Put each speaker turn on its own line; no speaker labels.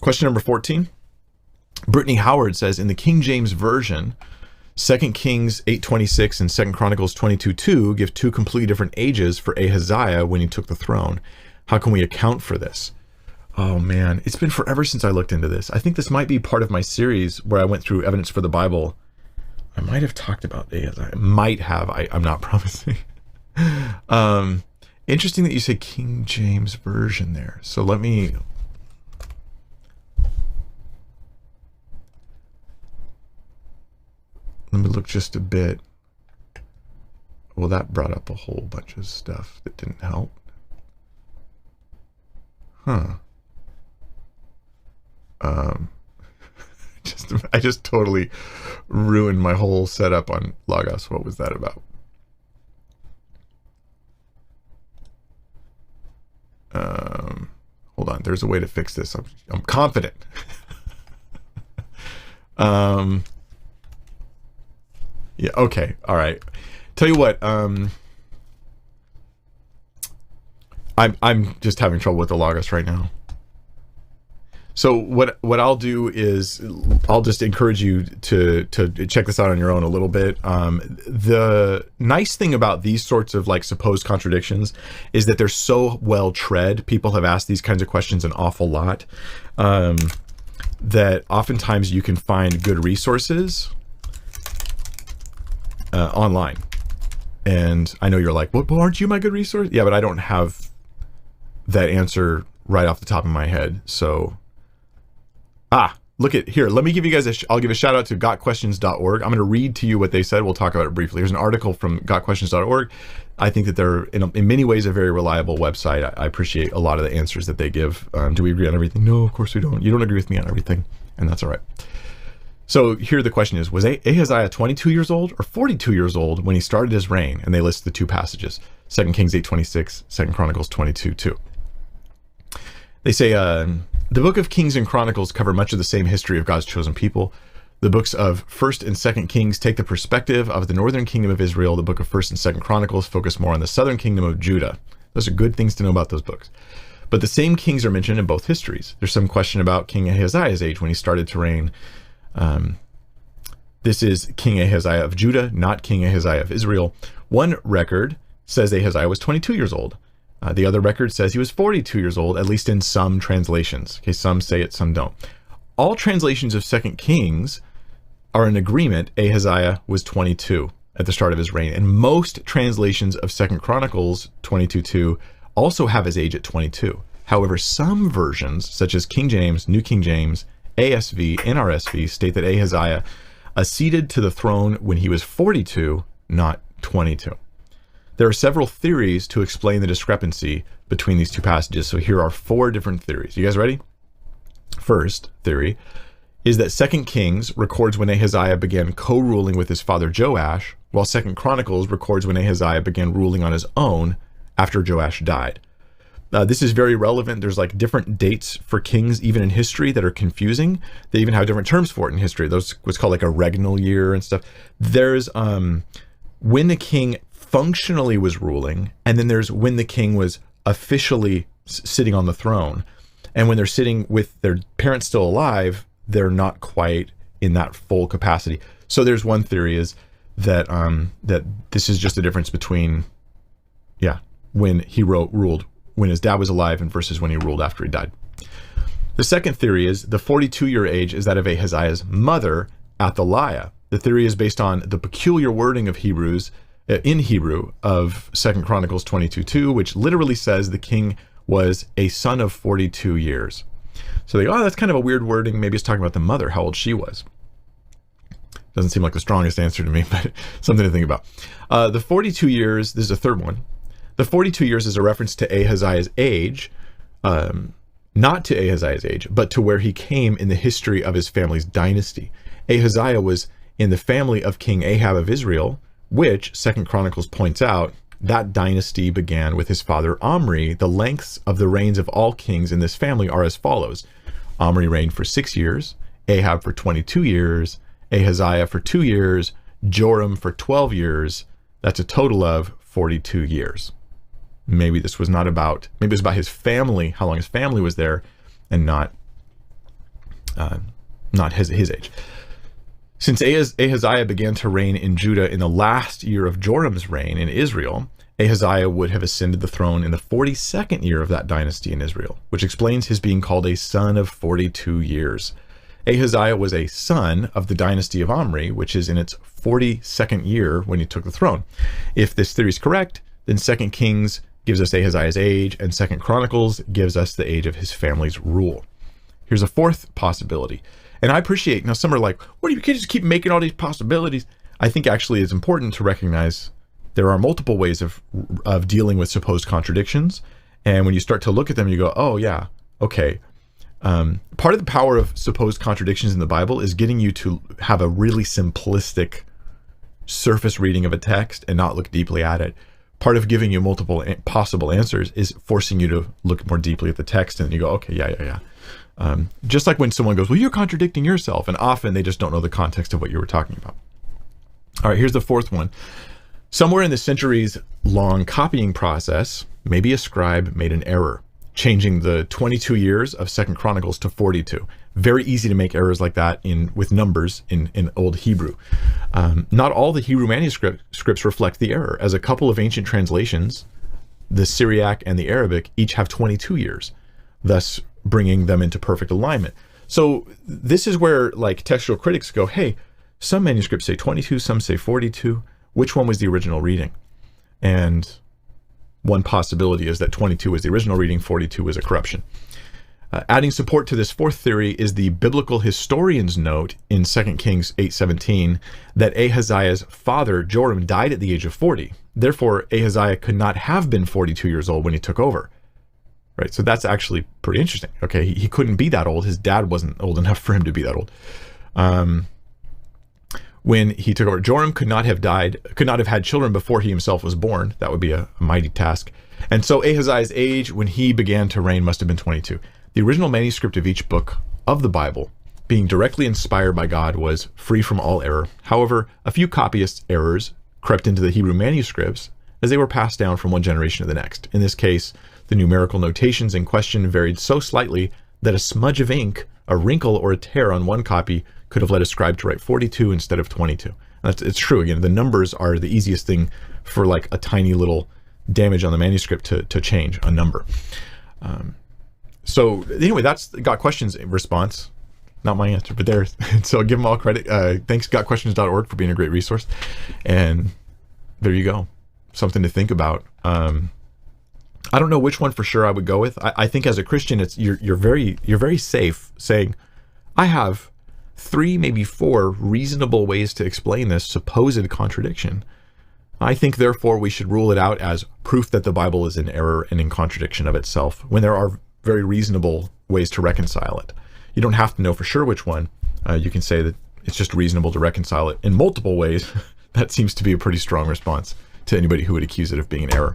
Question number 14. Brittany Howard says, in the King James Version, 2 Kings 8:26 and 2 Chronicles 22:2 give two completely different ages for Ahaziah when he took the throne. How can we account for this? Oh man, it's been forever since I looked into this. I think this might be part of my series where I went through evidence for the Bible. I might have talked about Ahaziah. Might have. I'm not promising. Interesting that you say King James Version there. So let me look just a bit. Well, that brought up a whole bunch of stuff that didn't help. Huh. I just totally ruined my whole setup on Logos. What was that about? Hold on. There's a way to fix this. I'm confident. Yeah. Okay. All right. Tell you what. I'm just having trouble with the Logos right now. So what I'll do is I'll just encourage you to check this out on your own a little bit. The nice thing about these sorts of like supposed contradictions is that they're so well tread. People have asked these kinds of questions an awful lot, that oftentimes you can find good resources online. And I know you're like, well, aren't you my good resource? Yeah, but I don't have that answer right off the top of my head. So look at here. Let me give you guys I'll give a shout out to gotquestions.org. I'm going to read to you what they said. We'll talk about it briefly. Here's an article from gotquestions.org. I think that they're in many ways a very reliable website. I appreciate a lot of the answers that they give. Do we agree on everything? No, of course we don't. You don't agree with me on everything, and that's all right. So here the question is, was Ahaziah 22 years old or 42 years old when he started his reign? And they list the two passages, 2 Kings 8:26, 2 Chronicles 22:2. They say, the book of Kings and Chronicles cover much of the same history of God's chosen people. The books of 1st and 2nd Kings take the perspective of the northern kingdom of Israel. The book of 1st and 2nd Chronicles focus more on the southern kingdom of Judah. Those are good things to know about those books. But the same kings are mentioned in both histories. There's some question about King Ahaziah's age when he started to reign. This is King Ahaziah of Judah, not King Ahaziah of Israel. One record says Ahaziah was 22 years old. The other record says he was 42 years old, at least in some translations. Okay, some say it, some don't. All translations of 2 Kings are in agreement Ahaziah was 22 at the start of his reign. And most translations of 2 Chronicles 22:2 also have his age at 22. However, some versions, such as King James, New King James, ASV, NRSV, state that Ahaziah acceded to the throne when he was 42, not 22. There are several theories to explain the discrepancy between these two passages. So here are 4 different theories. You guys ready? First theory is that 2 Kings records when Ahaziah began co-ruling with his father Joash, while 2 Chronicles records when Ahaziah began ruling on his own after Joash died. This is very relevant. There's like different dates for kings, even in history, that are confusing. They even have different terms for it in history. Those what's called like a regnal year and stuff. There's when the king functionally was ruling, and then there's when the king was officially sitting on the throne. And when they're sitting with their parents still alive, they're not quite in that full capacity. So there's one theory is that that this is just the difference between, when he ruled when his dad was alive and versus when he ruled after he died. The second theory is the 42-year age is that of Ahaziah's mother, Athaliah. The theory is based on the peculiar wording of in Hebrew of 2 Chronicles 22:2, which literally says the king was a son of 42 years. So they go, that's kind of a weird wording. Maybe it's talking about the mother, how old she was. Doesn't seem like the strongest answer to me, but something to think about. The 42 years, this is a third one. The 42 years is a reference to Ahaziah's age, not to Ahaziah's age, but to where he came in the history of his family's dynasty. Ahaziah was in the family of King Ahab of Israel, which 2 Chronicles points out that dynasty began with his father Omri. The lengths of the reigns of all kings in this family are as follows. Omri reigned for 6 years, Ahab for 22 years, Ahaziah for 2 years, Joram for 12 years. That's a total of 42 years. Maybe it was about his family, how long his family was there, and not not his age. Since Ahaziah began to reign in Judah in the last year of Joram's reign in Israel, Ahaziah would have ascended the throne in the 42nd year of that dynasty in Israel, which explains his being called a son of 42 years. Ahaziah was a son of the dynasty of Omri, which is in its 42nd year when he took the throne. If this theory is correct, then 2 Kings gives us Ahaziah's age, and 2 Chronicles gives us the age of his family's rule. Here's a fourth possibility. And I appreciate, now some are like, what do you can't just keep making all these possibilities? I think actually it's important to recognize there are multiple ways of dealing with supposed contradictions. And when you start to look at them, you go, oh yeah, okay. Part of the power of supposed contradictions in the Bible is getting you to have a really simplistic surface reading of a text and not look deeply at it. Part of giving you multiple possible answers is forcing you to look more deeply at the text, and you go, okay, yeah. Just like when someone goes, well, you're contradicting yourself, and often they just don't know the context of what you were talking about. All right, here's the fourth one. Somewhere in the centuries-long copying process, maybe a scribe made an error, changing the 22 years of 2 Chronicles to 42. Very easy to make errors like that with numbers in Old Hebrew. Not all the Hebrew manuscripts reflect the error, as a couple of ancient translations, the Syriac and the Arabic, each have 22 years, thus bringing them into perfect alignment. So this is where like textual critics go, hey, some manuscripts say 22, some say 42. Which one was the original reading? And one possibility is that 22 is the original reading, 42 is a corruption. Adding support to this fourth theory is the biblical historian's note in 2 Kings 8:17 that Ahaziah's father, Joram, died at the age of 40. Therefore, Ahaziah could not have been 42 years old when he took over. Right, so that's actually pretty interesting. Okay, he couldn't be that old. His dad wasn't old enough for him to be that old. When he took over, Joram could not have had children before he himself was born. That would be a mighty task. And so Ahaziah's age when he began to reign must have been 22. The original manuscript of each book of the Bible, being directly inspired by God, was free from all error. However, a few copyists' errors crept into the Hebrew manuscripts as they were passed down from one generation to the next. In this case, the numerical notations in question varied so slightly that a smudge of ink, a wrinkle, or a tear on one copy could have led a scribe to write 42 instead of 22. It's true. Again, the numbers are the easiest thing for like a tiny little damage on the manuscript to change a number. So anyway, that's Got Questions response. Not my answer, but theirs. So give them all credit. Thanks, gotquestions.org, for being a great resource. And there you go. Something to think about. I don't know which one for sure I would go with. I think as a Christian, you're very safe saying, I have 3, maybe 4 reasonable ways to explain this supposed contradiction. I think, therefore, we should rule it out as proof that the Bible is in error and in contradiction of itself, when there are very reasonable ways to reconcile it. You don't have to know for sure which one. You can say that it's just reasonable to reconcile it in multiple ways. That seems to be a pretty strong response to anybody who would accuse it of being an error.